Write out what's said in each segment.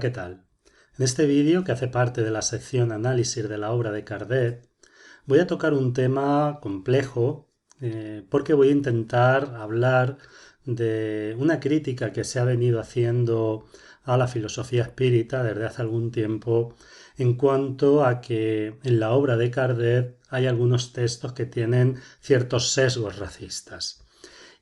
¿qué tal? En este vídeo, que hace parte de la sección Análisis de la obra de Kardec, voy a tocar un tema complejo porque voy a intentar hablar de una crítica que se ha venido haciendo a la filosofía espírita desde hace algún tiempo en cuanto a que en la obra de Kardec hay algunos textos que tienen ciertos sesgos racistas.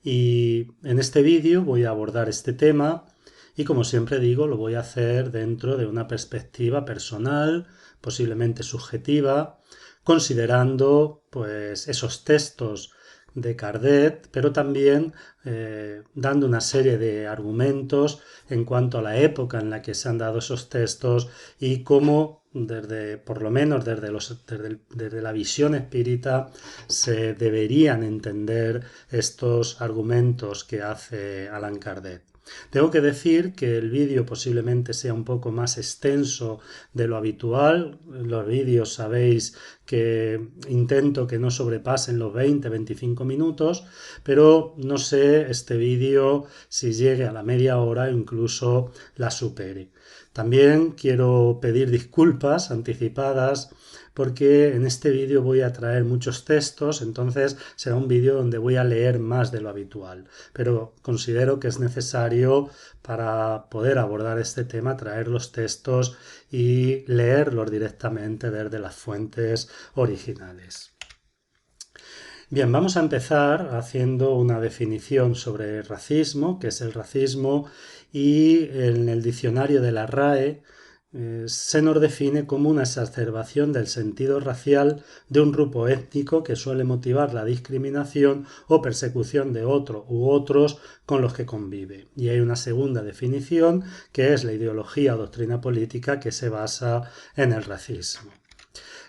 Y en este vídeo voy a abordar este tema y, como siempre digo, lo voy a hacer dentro de una perspectiva personal, posiblemente subjetiva, considerando pues esos textos de Kardec, pero también dando una serie de argumentos en cuanto a la época en la que se han dado esos textos y cómo por lo menos desde la visión espírita se deberían entender estos argumentos que hace Allan Kardec. Tengo que decir que el vídeo posiblemente sea un poco más extenso de lo habitual. Los vídeos sabéis que intento que no sobrepasen los 20-25 minutos, pero no sé este vídeo si llegue a la media hora o incluso la supere. También quiero pedir disculpas anticipadas porque en este vídeo voy a traer muchos textos, entonces será un vídeo donde voy a leer más de lo habitual, pero considero que es necesario para poder abordar este tema traer los textos y leerlos directamente desde las fuentes originales. Bien, vamos a empezar haciendo una definición sobre racismo, que es el racismo, y en el diccionario de la RAE se nos define como una exacerbación del sentido racial de un grupo étnico que suele motivar la discriminación o persecución de otro u otros con los que convive. Y hay una segunda definición que es la ideología o doctrina política que se basa en el racismo.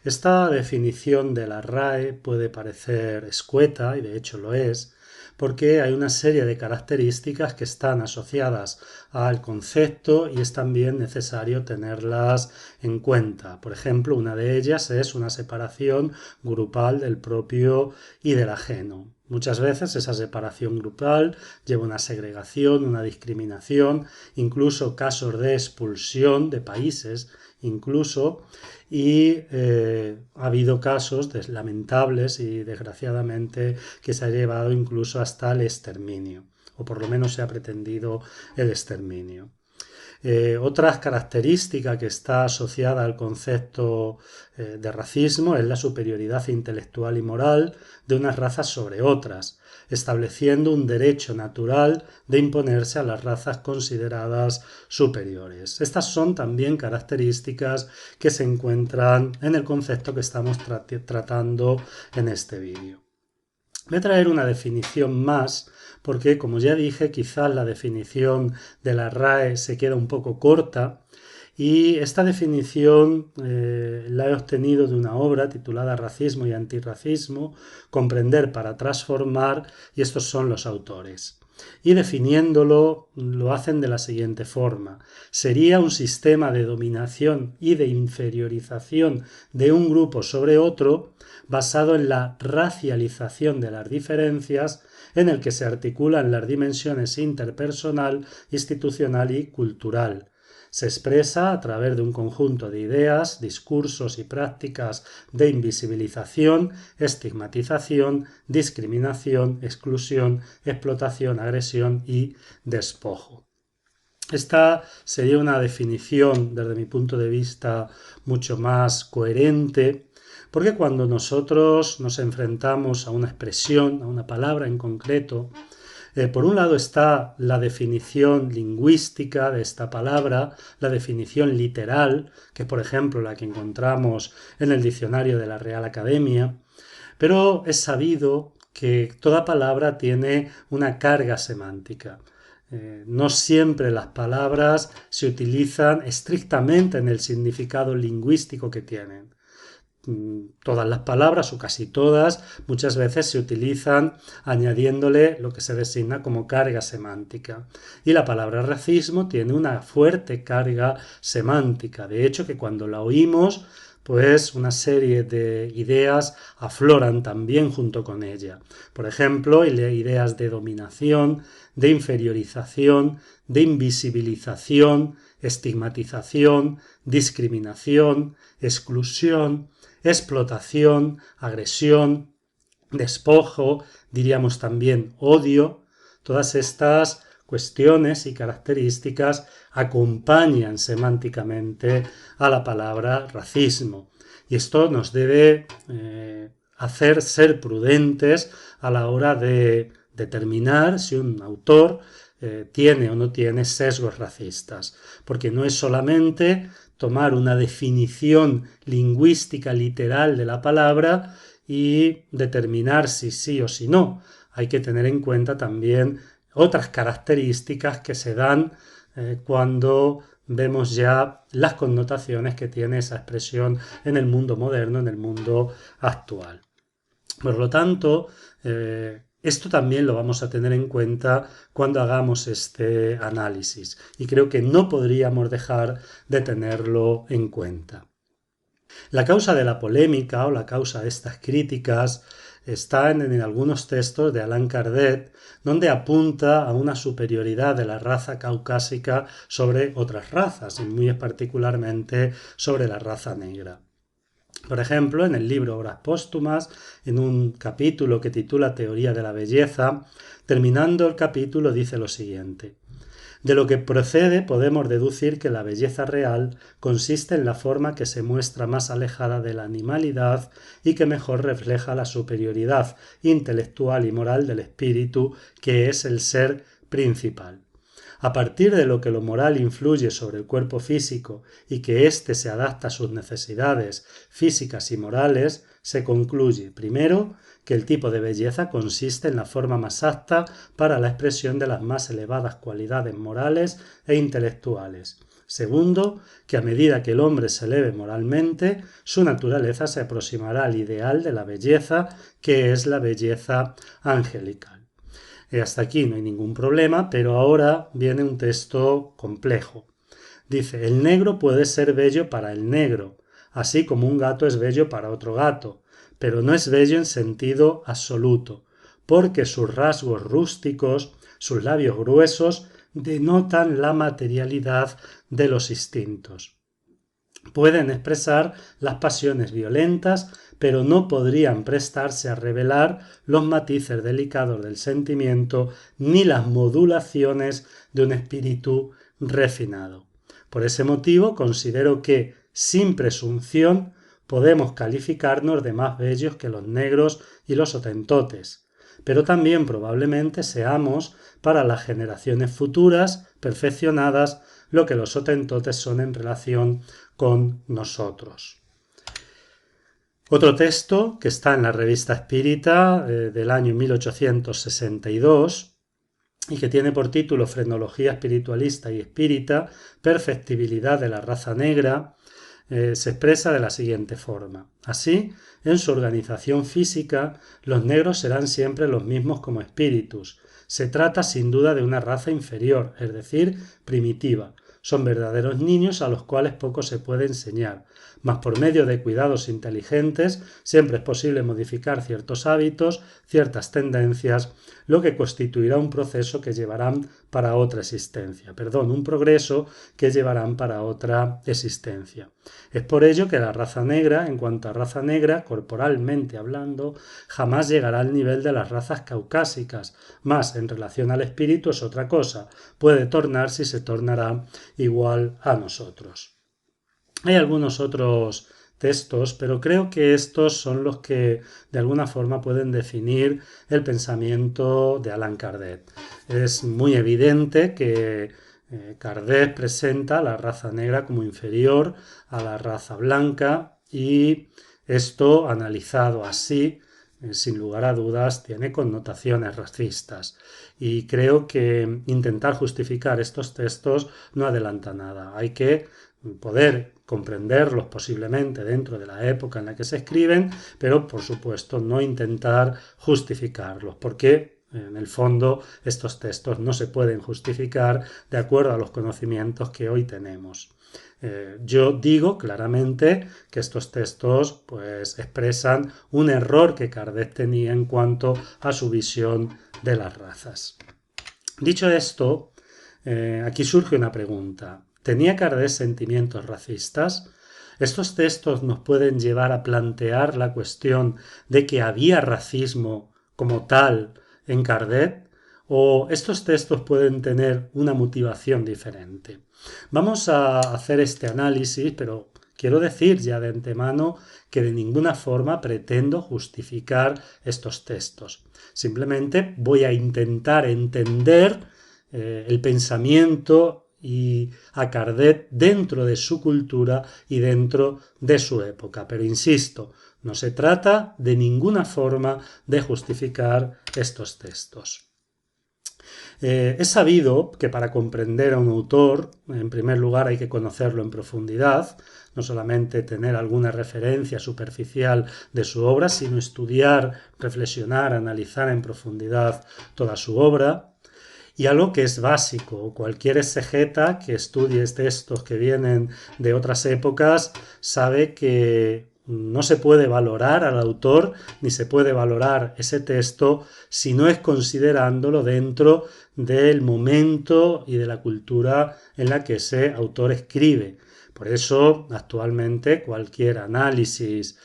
Esta definición de la RAE puede parecer escueta, y de hecho lo es, porque hay una serie de características que están asociadas al concepto y es también necesario tenerlas en cuenta. Por ejemplo, una de ellas es una separación grupal del propio y del ajeno. Muchas veces esa separación grupal lleva una segregación, una discriminación, incluso casos de expulsión de países, y ha habido casos lamentables y desgraciadamente que se ha llevado incluso hasta el exterminio, o por lo menos se ha pretendido el exterminio. Otra característica que está asociada al concepto de racismo es la superioridad intelectual y moral de unas razas sobre otras, estableciendo un derecho natural de imponerse a las razas consideradas superiores. Estas son también características que se encuentran en el concepto que estamos tratando en este vídeo. Voy a traer una definición más porque, como ya dije, quizás la definición de la RAE se queda un poco corta y esta definición la he obtenido de una obra titulada Racismo y Antirracismo, Comprender para Transformar, y estos son los autores. Y definiéndolo lo hacen de la siguiente forma. Sería un sistema de dominación y de inferiorización de un grupo sobre otro basado en la racialización de las diferencias, en el que se articulan las dimensiones interpersonal, institucional y cultural. Se expresa a través de un conjunto de ideas, discursos y prácticas de invisibilización, estigmatización, discriminación, exclusión, explotación, agresión y despojo. Esta sería una definición, desde mi punto de vista, mucho más coherente, porque cuando nosotros nos enfrentamos a una expresión, a una palabra en concreto, por un lado está la definición lingüística de esta palabra, la definición literal, que es por ejemplo la que encontramos en el diccionario de la Real Academia, pero es sabido que toda palabra tiene una carga semántica. No siempre las palabras se utilizan estrictamente en el significado lingüístico que tienen. Todas las palabras, o casi todas, muchas veces se utilizan añadiéndole lo que se designa como carga semántica. Y la palabra racismo tiene una fuerte carga semántica. De hecho, que cuando la oímos, pues una serie de ideas afloran también junto con ella. Por ejemplo, ideas de dominación, de inferiorización, de invisibilización, estigmatización, discriminación, exclusión, explotación, agresión, despojo, diríamos también odio. Todas estas cuestiones y características acompañan semánticamente a la palabra racismo. Y esto nos debe hacer ser prudentes a la hora de determinar si un autor tiene o no tiene sesgos racistas, porque no es solamente tomar una definición lingüística literal de la palabra y determinar si sí o si no. Hay que tener en cuenta también otras características que se dan cuando vemos ya las connotaciones que tiene esa expresión en el mundo moderno, en el mundo actual. Por lo tanto, esto también lo vamos a tener en cuenta cuando hagamos este análisis y creo que no podríamos dejar de tenerlo en cuenta. La causa de la polémica o la causa de estas críticas está en algunos textos de Allan Kardec, donde apunta a una superioridad de la raza caucásica sobre otras razas, y muy particularmente sobre la raza negra. Por ejemplo, en el libro Obras Póstumas, en un capítulo que titula Teoría de la Belleza, terminando el capítulo dice lo siguiente: de lo que procede podemos deducir que la belleza real consiste en la forma que se muestra más alejada de la animalidad y que mejor refleja la superioridad intelectual y moral del espíritu, que es el ser principal. A partir de lo que lo moral influye sobre el cuerpo físico y que éste se adapta a sus necesidades físicas y morales, se concluye, primero, que el tipo de belleza consiste en la forma más apta para la expresión de las más elevadas cualidades morales e intelectuales. Segundo, que a medida que el hombre se eleve moralmente, su naturaleza se aproximará al ideal de la belleza, que es la belleza angelical. Hasta aquí no hay ningún problema, pero ahora viene un texto complejo. Dice: el negro puede ser bello para el negro, así como un gato es bello para otro gato, pero no es bello en sentido absoluto, porque sus rasgos rústicos, sus labios gruesos, denotan la materialidad de los instintos. Pueden expresar las pasiones violentas, pero no podrían prestarse a revelar los matices delicados del sentimiento ni las modulaciones de un espíritu refinado. Por ese motivo considero que, sin presunción, podemos calificarnos de más bellos que los negros y los hotentotes, pero también probablemente seamos, para las generaciones futuras, perfeccionadas, lo que los hotentotes son en relación con nosotros. Otro texto que está en la Revista Espírita del año 1862 y que tiene por título Frenología espiritualista y espírita, perfectibilidad de la raza negra, se expresa de la siguiente forma: así, en su organización física, los negros serán siempre los mismos como espíritus. Se trata sin duda de una raza inferior, es decir, primitiva. Son verdaderos niños a los cuales poco se puede enseñar, mas por medio de cuidados inteligentes siempre es posible modificar ciertos hábitos, ciertas tendencias, lo que constituirá un proceso que llevarán para otra existencia, un progreso que llevarán para otra existencia. Es por ello que la raza negra, en cuanto a raza negra, corporalmente hablando, jamás llegará al nivel de las razas caucásicas, mas en relación al espíritu es otra cosa, puede tornarse y se tornará igual a nosotros. Hay algunos otros textos, pero creo que estos son los que de alguna forma pueden definir el pensamiento de Allan Kardec. Es muy evidente que Kardec presenta a la raza negra como inferior a la raza blanca, y esto, analizado así, sin lugar a dudas, tiene connotaciones racistas. Y creo que intentar justificar estos textos no adelanta nada. Hay que poder comprenderlos posiblemente dentro de la época en la que se escriben, pero por supuesto no intentar justificarlos, porque en el fondo estos textos no se pueden justificar de acuerdo a los conocimientos que hoy tenemos. Yo digo claramente que estos textos pues expresan un error que Kardec tenía en cuanto a su visión de las razas. Dicho esto, aquí surge una pregunta. ¿Tenía Kardec sentimientos racistas? Estos textos nos pueden llevar a plantear la cuestión de que había racismo como tal en Kardec, o estos textos pueden tener una motivación diferente. Vamos a hacer este análisis, pero quiero decir ya de antemano que de ninguna forma pretendo justificar estos textos. Simplemente voy a intentar entender el pensamiento y a Kardec dentro de su cultura y dentro de su época. Pero insisto, no se trata de ninguna forma de justificar estos textos. Es sabido que para comprender a un autor, en primer lugar hay que conocerlo en profundidad, no solamente tener alguna referencia superficial de su obra, sino estudiar, reflexionar, analizar en profundidad toda su obra. Y algo que es básico, cualquier exegeta que estudie textos que vienen de otras épocas sabe que no se puede valorar al autor ni se puede valorar ese texto si no es considerándolo dentro del momento y de la cultura en la que ese autor escribe. Por eso, actualmente, cualquier análisis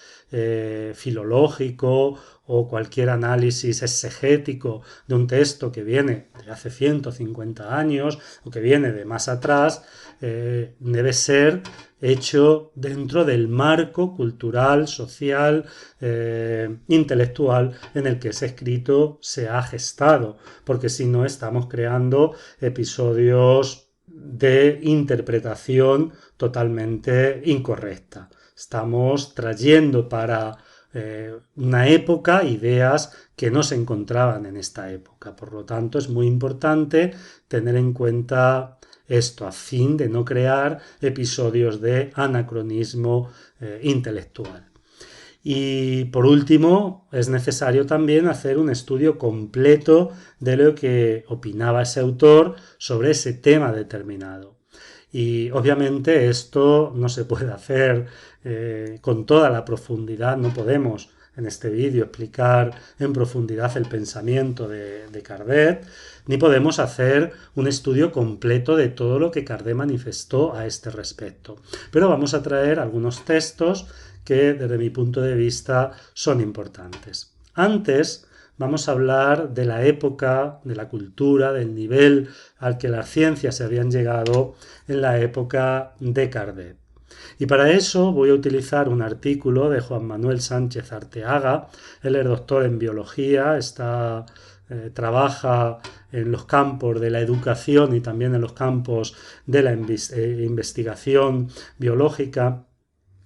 filológico o cualquier análisis exegético de un texto que viene de hace 150 años o que viene de más atrás, debe ser hecho dentro del marco cultural, social, intelectual en el que ese escrito se ha gestado, porque si no estamos creando episodios de interpretación totalmente incorrecta. Estamos trayendo para una época ideas que no se encontraban en esta época. Por lo tanto, es muy importante tener en cuenta esto a fin de no crear episodios de anacronismo intelectual. Y por último, es necesario también hacer un estudio completo de lo que opinaba ese autor sobre ese tema determinado. Y obviamente esto no se puede hacer con toda la profundidad, no podemos en este vídeo explicar en profundidad el pensamiento de Kardec, ni podemos hacer un estudio completo de todo lo que Kardec manifestó a este respecto. Pero vamos a traer algunos textos que desde mi punto de vista son importantes. Antes vamos a hablar de la época, de la cultura, del nivel al que las ciencias se habían llegado en la época de Kardec. Y para eso voy a utilizar un artículo de Juan Manuel Sánchez Arteaga. Él es doctor en biología, trabaja en los campos de la educación y también en los campos de la investigación biológica.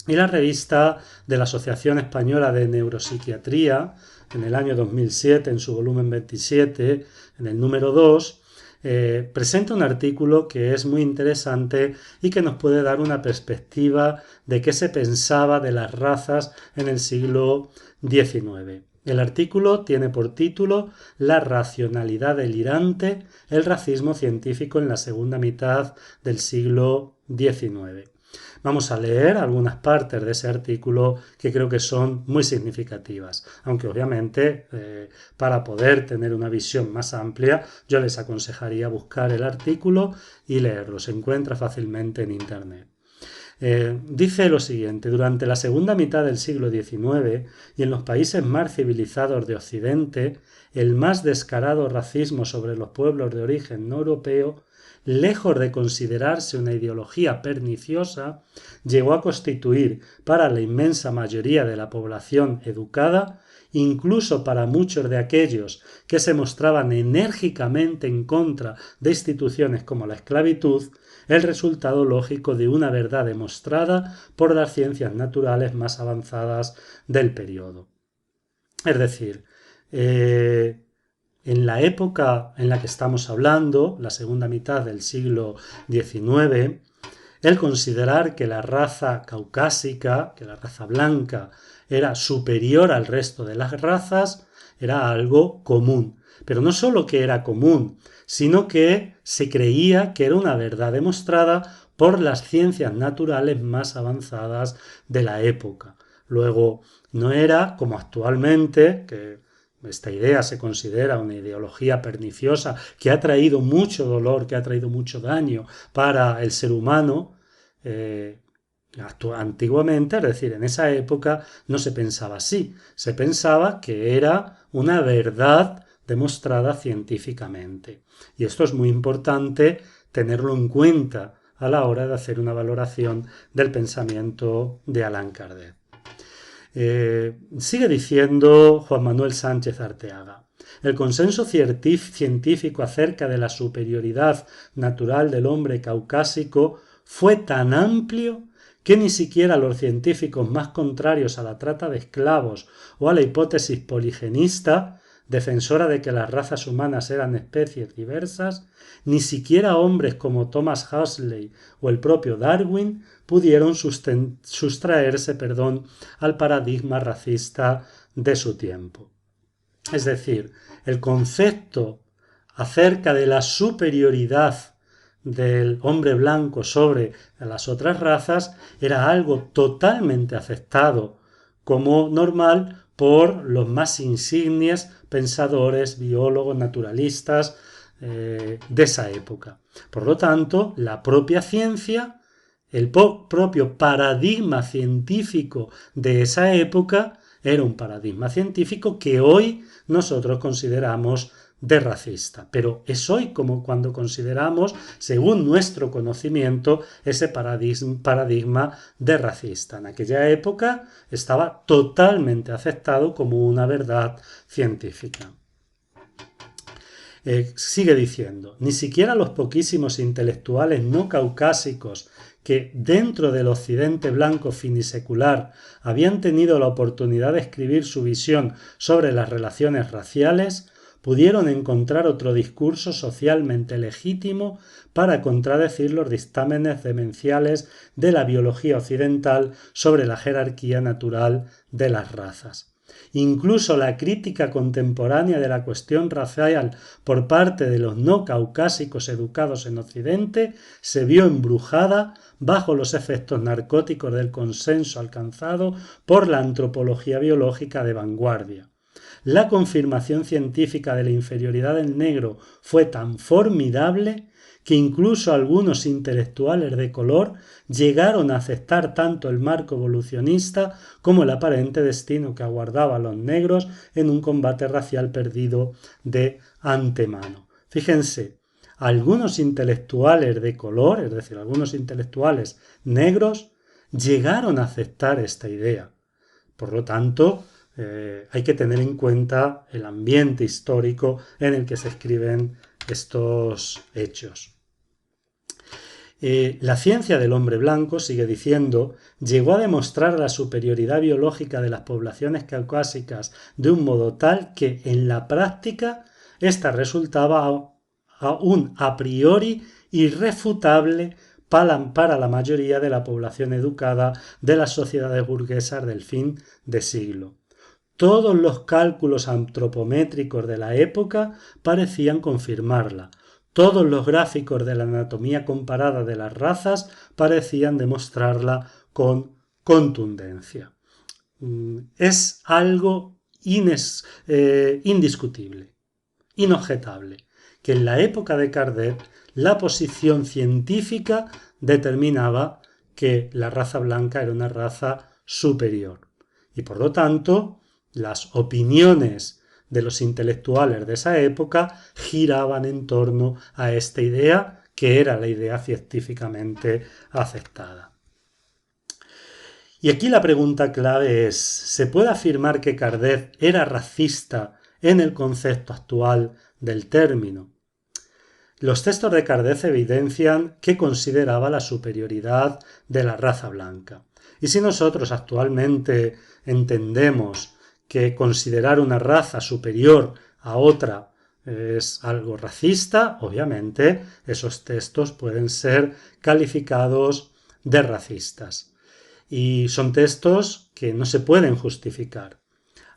Y la revista de la Asociación Española de Neuropsiquiatría, en el año 2007, en su volumen 27, en el número 2, presenta un artículo que es muy interesante y que nos puede dar una perspectiva de qué se pensaba de las razas en el siglo XIX. El artículo tiene por título La racionalidad delirante, el racismo científico en la segunda mitad del siglo XIX. Vamos a leer algunas partes de ese artículo que creo que son muy significativas, aunque obviamente para poder tener una visión más amplia yo les aconsejaría buscar el artículo y leerlo, se encuentra fácilmente en internet. Dice lo siguiente: durante la segunda mitad del siglo XIX y en los países más civilizados de Occidente, el más descarado racismo sobre los pueblos de origen no europeo, lejos de considerarse una ideología perniciosa, llegó a constituir para la inmensa mayoría de la población educada, incluso para muchos de aquellos que se mostraban enérgicamente en contra de instituciones como la esclavitud, el resultado lógico de una verdad demostrada por las ciencias naturales más avanzadas del periodo. Es decir, en la época en la que estamos hablando, la segunda mitad del siglo XIX, el considerar que la raza caucásica, que la raza blanca, era superior al resto de las razas, era algo común. Pero no solo que era común, sino que se creía que era una verdad demostrada por las ciencias naturales más avanzadas de la época. Luego, no era como actualmente, que esta idea se considera una ideología perniciosa que ha traído mucho dolor, que ha traído mucho daño para el ser humano. Antiguamente, es decir, en esa época no se pensaba así, se pensaba que era una verdad demostrada científicamente. Y esto es muy importante tenerlo en cuenta a la hora de hacer una valoración del pensamiento de Allan Kardec. Sigue diciendo Juan Manuel Sánchez Arteaga. El consenso científico acerca de la superioridad natural del hombre caucásico fue tan amplio que ni siquiera los científicos más contrarios a la trata de esclavos o a la hipótesis poligenista, defensora de que las razas humanas eran especies diversas, ni siquiera hombres como Thomas Huxley o el propio Darwin pudieron sustraerse al paradigma racista de su tiempo. Es decir, el concepto acerca de la superioridad del hombre blanco sobre las otras razas era algo totalmente aceptado como normal por los más insignes pensadores, biólogos, naturalistas de esa época. Por lo tanto, la propia ciencia, el propio paradigma científico de esa época era un paradigma científico que hoy nosotros consideramos de racista, pero es hoy como cuando consideramos, según nuestro conocimiento, ese paradigma de racista. En aquella época estaba totalmente aceptado como una verdad científica. Sigue diciendo, ni siquiera los poquísimos intelectuales no caucásicos que dentro del occidente blanco finisecular habían tenido la oportunidad de escribir su visión sobre las relaciones raciales, pudieron encontrar otro discurso socialmente legítimo para contradecir los dictámenes demenciales de la biología occidental sobre la jerarquía natural de las razas. Incluso la crítica contemporánea de la cuestión racial por parte de los no caucásicos educados en Occidente se vio embrujada bajo los efectos narcóticos del consenso alcanzado por la antropología biológica de vanguardia. La confirmación científica de la inferioridad del negro fue tan formidable que incluso algunos intelectuales de color llegaron a aceptar tanto el marco evolucionista como el aparente destino que aguardaba a los negros en un combate racial perdido de antemano. Fíjense, algunos intelectuales de color, es decir, algunos intelectuales negros, llegaron a aceptar esta idea. Por lo tanto, hay que tener en cuenta el ambiente histórico en el que se escriben estos hechos. La ciencia del hombre blanco, sigue diciendo, llegó a demostrar la superioridad biológica de las poblaciones caucásicas de un modo tal que en la práctica ésta resultaba aún a priori irrefutable para la mayoría de la población educada de las sociedades burguesas del fin de siglo. Todos los cálculos antropométricos de la época parecían confirmarla. Todos los gráficos de la anatomía comparada de las razas parecían demostrarla con contundencia. Es algo indiscutible, inobjetable, que en la época de Kardec la posición científica determinaba que la raza blanca era una raza superior. Y por lo tanto, las opiniones de los intelectuales de esa época giraban en torno a esta idea, que era la idea científicamente aceptada. Y aquí la pregunta clave es, ¿se puede afirmar que Kardec era racista en el concepto actual del término? Los textos de Kardec evidencian que consideraba la superioridad de la raza blanca. Y si nosotros actualmente entendemos que considerar una raza superior a otra es algo racista, obviamente esos textos pueden ser calificados de racistas. Y son textos que no se pueden justificar.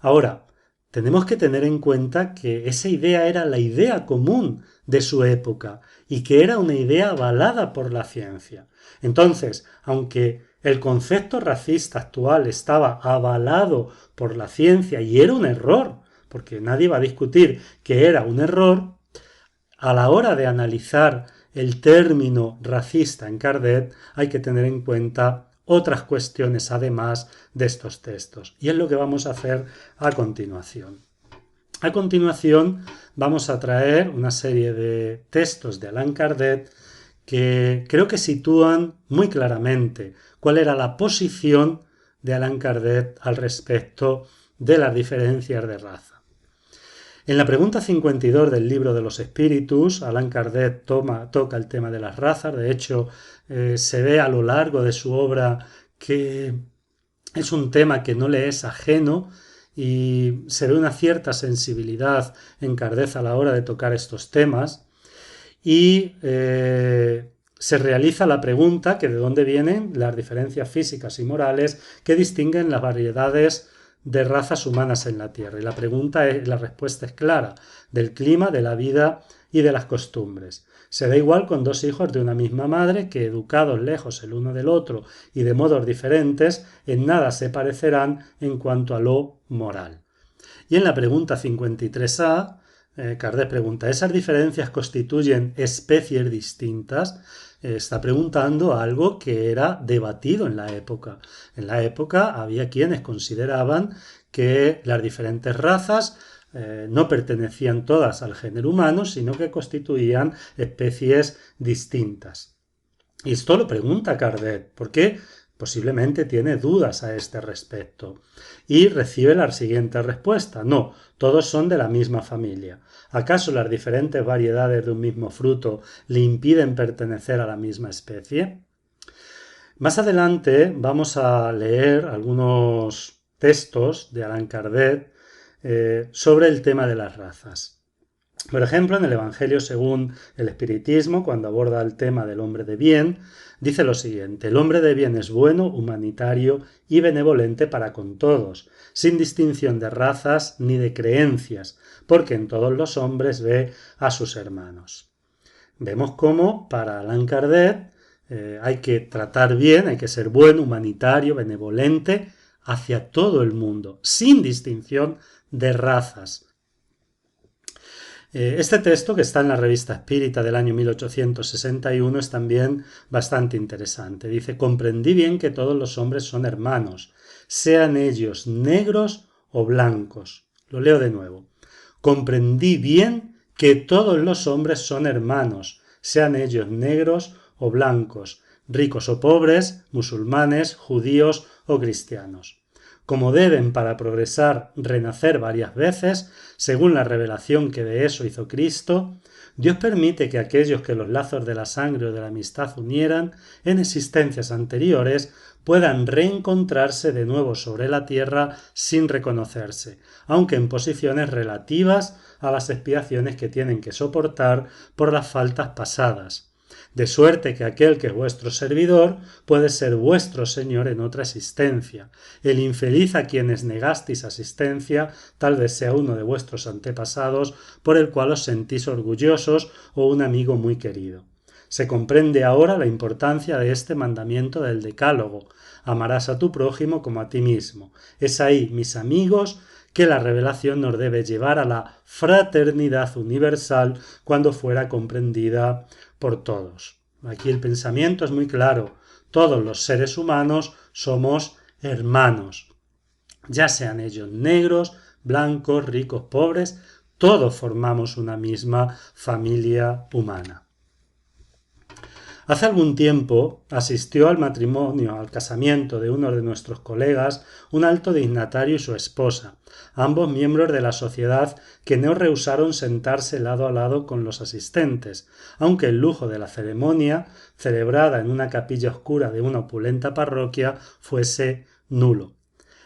Ahora, tenemos que tener en cuenta que esa idea era la idea común de su época y que era una idea avalada por la ciencia. Entonces, aunque el concepto racista actual estaba avalado por la ciencia y era un error, porque nadie va a discutir que era un error, a la hora de analizar el término racista en Kardec hay que tener en cuenta otras cuestiones además de estos textos. Y es lo que vamos a hacer a continuación. A continuación vamos a traer una serie de textos de Allan Kardec que creo que sitúan muy claramente cuál era la posición de Allan Kardec al respecto de las diferencias de raza. En la pregunta 52 del libro de los espíritus, Allan Kardec toca el tema de las razas. De hecho, se ve a lo largo de su obra que es un tema que no le es ajeno y se ve una cierta sensibilidad en Kardec a la hora de tocar estos temas. Y se realiza la pregunta que de dónde vienen las diferencias físicas y morales que distinguen las variedades de razas humanas en la Tierra. Y la respuesta es clara: del clima, de la vida y de las costumbres. Se da igual con dos hijos de una misma madre que, educados lejos el uno del otro y de modos diferentes, en nada se parecerán en cuanto a lo moral. Y en la pregunta 53a, Kardec pregunta: ¿esas diferencias constituyen especies distintas? Está preguntando algo que era debatido en la época. En la época había quienes consideraban que las diferentes razas no pertenecían todas al género humano, sino que constituían especies distintas. Y esto lo pregunta Kardec, porque posiblemente tiene dudas a este respecto. Y recibe la siguiente respuesta: no, todos son de la misma familia. ¿Acaso las diferentes variedades de un mismo fruto le impiden pertenecer a la misma especie? Más adelante vamos a leer algunos textos de Allan Kardec sobre el tema de las razas. Por ejemplo, en el Evangelio según el Espiritismo, cuando aborda el tema del hombre de bien, dice lo siguiente: el hombre de bien es bueno, humanitario y benevolente para con todos, sin distinción de razas ni de creencias, porque en todos los hombres ve a sus hermanos. Vemos cómo para Allan Kardec hay que tratar bien, hay que ser bueno, humanitario, benevolente hacia todo el mundo, sin distinción de razas. Este texto, que está en la Revista Espírita del año 1861, es también bastante interesante. Dice: comprendí bien que todos los hombres son hermanos, sean ellos negros o blancos. Lo leo de nuevo. Comprendí bien que todos los hombres son hermanos, sean ellos negros o blancos, ricos o pobres, musulmanes, judíos o cristianos. Como deben, para progresar, renacer varias veces, según la revelación que de eso hizo Cristo, Dios permite que aquellos que los lazos de la sangre o de la amistad unieran en existencias anteriores puedan reencontrarse de nuevo sobre la tierra sin reconocerse, aunque en posiciones relativas a las expiaciones que tienen que soportar por las faltas pasadas. De suerte que aquel que es vuestro servidor puede ser vuestro señor en otra existencia. El infeliz a quienes negasteis asistencia tal vez sea uno de vuestros antepasados por el cual os sentís orgullosos o un amigo muy querido. Se comprende ahora la importancia de este mandamiento del Decálogo: amarás a tu prójimo como a ti mismo. Es ahí, mis amigos, que la revelación nos debe llevar a la fraternidad universal cuando fuera comprendida por todos. Aquí el pensamiento es muy claro: todos los seres humanos somos hermanos, ya sean ellos negros, blancos, ricos, pobres, todos formamos una misma familia humana. Hace algún tiempo asistió al casamiento de uno de nuestros colegas, un alto dignatario y su esposa, ambos miembros de la sociedad, que no rehusaron sentarse lado a lado con los asistentes, aunque el lujo de la ceremonia, celebrada en una capilla oscura de una opulenta parroquia, fuese nulo.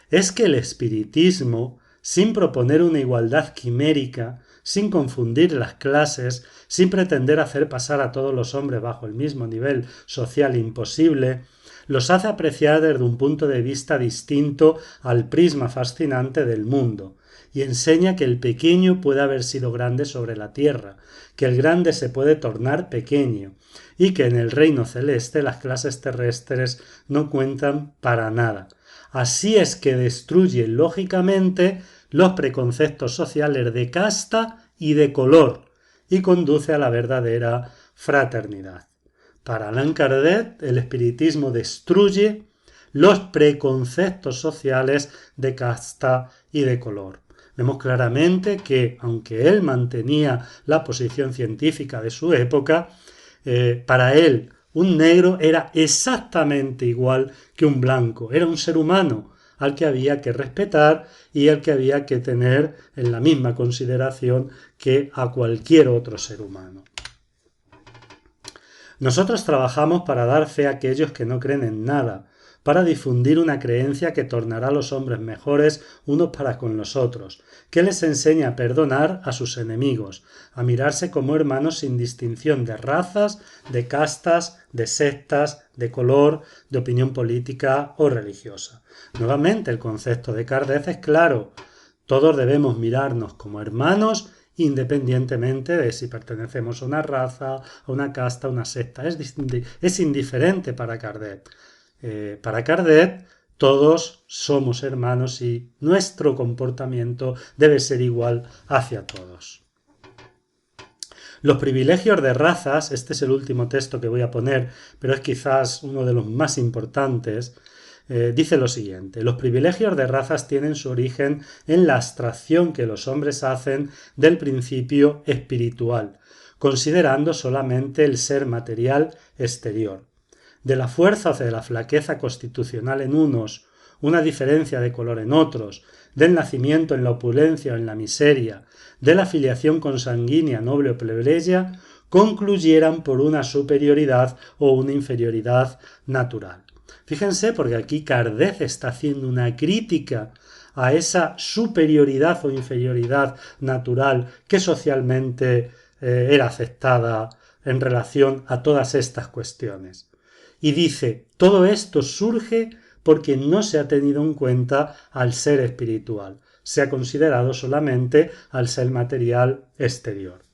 Es que el espiritismo, sin proponer una igualdad quimérica, sin confundir las clases, sin pretender hacer pasar a todos los hombres bajo el mismo nivel social imposible, los hace apreciar desde un punto de vista distinto al prisma fascinante del mundo, y enseña que el pequeño puede haber sido grande sobre la tierra, que el grande se puede tornar pequeño, y que en el reino celeste las clases terrestres no cuentan para nada. Así es que destruye lógicamente los preconceptos sociales de casta y de color y conduce a la verdadera fraternidad. Para Allan Kardec, el espiritismo destruye los preconceptos sociales de casta y de color. Vemos claramente que, aunque él mantenía la posición científica de su época, para él un negro era exactamente igual que un blanco. Era un ser humano al que había que respetar y al que había que tener en la misma consideración que a cualquier otro ser humano. Nosotros trabajamos para dar fe a aquellos que no creen en nada, para difundir una creencia que tornará a los hombres mejores unos para con los otros, que les enseña a perdonar a sus enemigos, a mirarse como hermanos sin distinción de razas, de castas, de sectas, de color, de opinión política o religiosa. Nuevamente, el concepto de Kardec es claro: todos debemos mirarnos como hermanos independientemente de si pertenecemos a una raza, a una casta, a una secta. Es indiferente para Kardec. Para Kardec todos somos hermanos y nuestro comportamiento debe ser igual hacia todos. Los privilegios de razas, este es el último texto que voy a poner, pero es quizás uno de los más importantes, dice lo siguiente: los privilegios de razas tienen su origen en la abstracción que los hombres hacen del principio espiritual, considerando solamente el ser material exterior. De la fuerza o de la flaqueza constitucional en unos, una diferencia de color en otros, del nacimiento en la opulencia o en la miseria, de la filiación consanguínea noble o plebeya, concluyeran por una superioridad o una inferioridad natural. Fíjense, porque aquí Kardec está haciendo una crítica a esa superioridad o inferioridad natural que socialmente era aceptada en relación a todas estas cuestiones. Y dice, todo esto surge porque no se ha tenido en cuenta al ser espiritual, se ha considerado solamente al ser material exterior.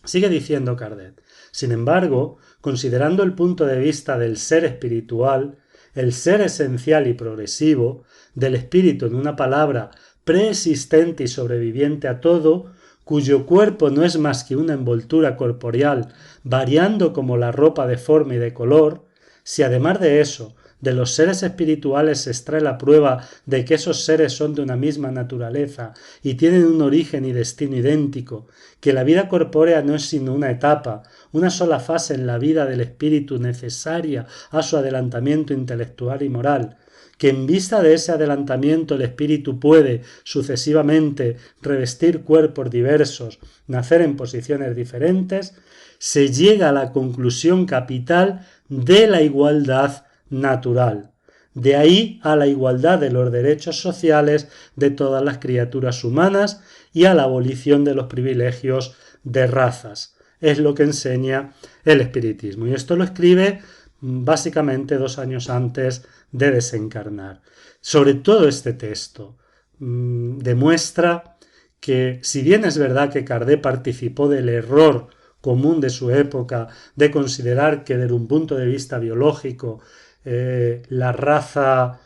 Sigue diciendo Kardec: sin embargo, considerando el punto de vista del ser espiritual, el ser esencial y progresivo, del espíritu, en una palabra, preexistente y sobreviviente a todo, cuyo cuerpo no es más que una envoltura corporeal, variando como la ropa de forma y de color, si además de eso, de los seres espirituales se extrae la prueba de que esos seres son de una misma naturaleza y tienen un origen y destino idéntico, que la vida corpórea no es sino una etapa, una sola fase en la vida del espíritu necesaria a su adelantamiento intelectual y moral, que en vista de ese adelantamiento el espíritu puede sucesivamente revestir cuerpos diversos, nacer en posiciones diferentes, se llega a la conclusión capital de la igualdad natural. De ahí a la igualdad de los derechos sociales de todas las criaturas humanas y a la abolición de los privilegios de razas. Es lo que enseña el espiritismo. Y esto lo escribe básicamente 2 años antes de desencarnar. Sobre todo este texto demuestra que, si bien es verdad que Kardec participó del error común de su época de considerar que desde un punto de vista biológico la raza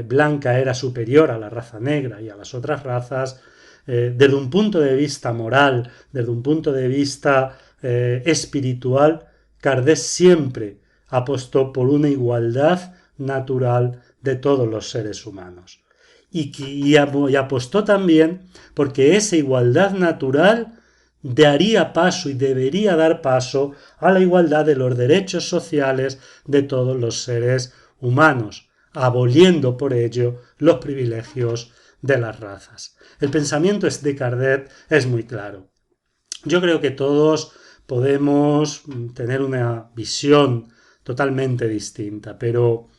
blanca era superior a la raza negra y a las otras razas, desde un punto de vista moral, desde un punto de vista espiritual, Kardec siempre apostó por una igualdad natural de todos los seres humanos. Y apostó también porque esa igualdad natural daría paso y debería dar paso a la igualdad de los derechos sociales de todos los seres humanos, aboliendo por ello los privilegios de las razas. El pensamiento de Kardec es muy claro. Yo creo que todos podemos tener una visión totalmente distinta, pero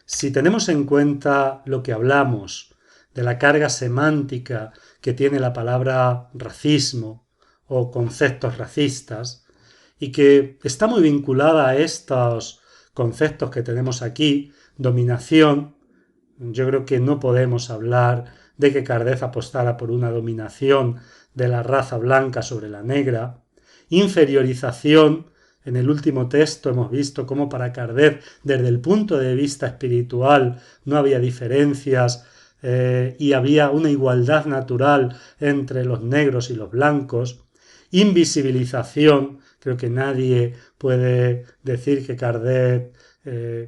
si tenemos en cuenta lo que hablamos de la carga semántica que tiene la palabra racismo o conceptos racistas, y que está muy vinculada a estos conceptos que tenemos aquí, dominación, yo creo que no podemos hablar de que Kardec apostara por una dominación de la raza blanca sobre la negra, inferiorización, En el último texto hemos visto cómo para Kardec, desde el punto de vista espiritual, no había diferencias y había una igualdad natural entre los negros y los blancos. Invisibilización, creo que nadie puede decir que Kardec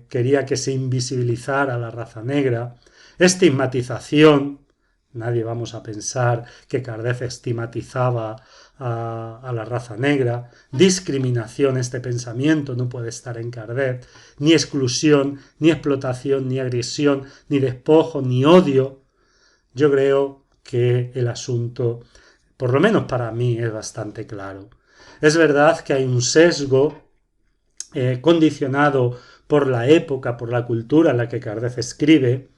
quería que se invisibilizara a la raza negra. Estigmatización, nadie vamos a pensar que Kardec estigmatizaba a la raza negra. Discriminación, este pensamiento no puede estar en Kardec. Ni exclusión, ni explotación, ni agresión, ni despojo, ni odio. Yo creo que el asunto, por lo menos para mí, es bastante claro. Es verdad que hay un sesgo condicionado por la época, por la cultura en la que Kardec escribe.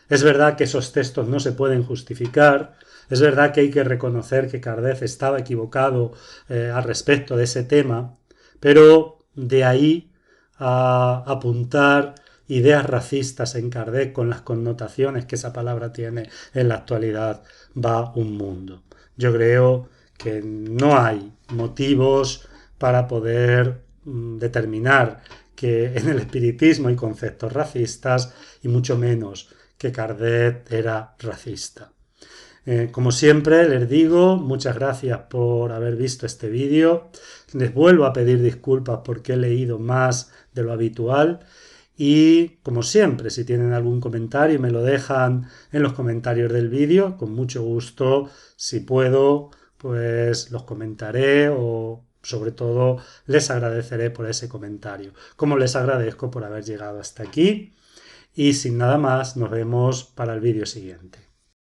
Es verdad que esos textos no se pueden justificar. Es verdad que hay que reconocer que Kardec estaba equivocado al respecto de ese tema, pero de ahí a apuntar ideas racistas en Kardec con las connotaciones que esa palabra tiene en la actualidad va un mundo. Yo creo que no hay motivos para poder determinar que en el espiritismo hay conceptos racistas y mucho menos que Kardec era racista. Como siempre les digo, muchas gracias por haber visto este vídeo. Les vuelvo a pedir disculpas porque he leído más de lo habitual. Y como siempre, si tienen algún comentario me lo dejan en los comentarios del vídeo. Con mucho gusto, si puedo, pues los comentaré o sobre todo les agradeceré por ese comentario. Como les agradezco por haber llegado hasta aquí. Y sin nada más, nos vemos para el vídeo siguiente.